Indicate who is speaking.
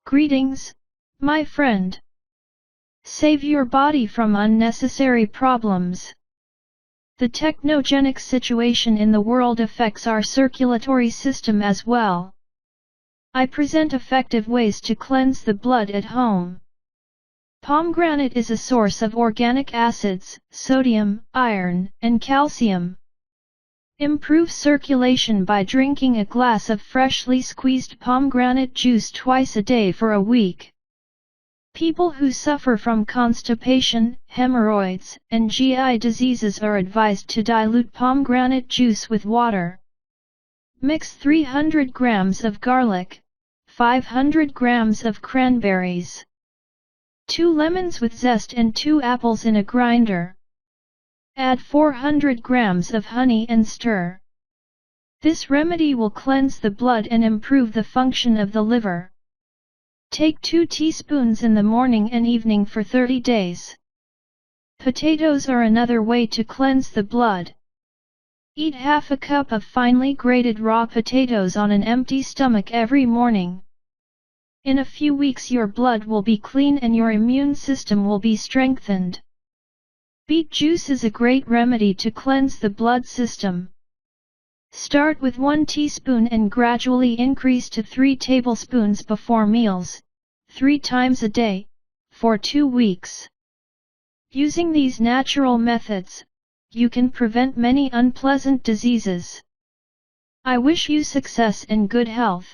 Speaker 1: Greetings, my friend. Save your body from unnecessary problems. The technogenic situation in the world affects our circulatory system as well. I present effective ways to cleanse the blood at home. Pomegranate is a source of organic acids, sodium, iron, and calcium. Improve circulation by drinking a glass of freshly squeezed pomegranate juice twice a day for a week. People who suffer from constipation, hemorrhoids, and GI diseases are advised to dilute pomegranate juice with water. Mix 300 grams of garlic, 500 grams of cranberries, 2 lemons with zest and 2 apples in a grinder. Add 400 grams of honey and stir. This remedy will cleanse the blood and improve the function of the liver. Take 2 teaspoons in the morning and evening for 30 days. Potatoes are another way to cleanse the blood. Eat half a cup of finely grated raw potatoes on an empty stomach every morning. In a few weeks your blood will be clean and your immune system will be strengthened. Beet juice is a great remedy to cleanse the blood system. Start with 1 teaspoon and gradually increase to 3 tablespoons before meals, 3 times a day, for 2 weeks. Using these natural methods, you can prevent many unpleasant diseases. I wish you success and good health.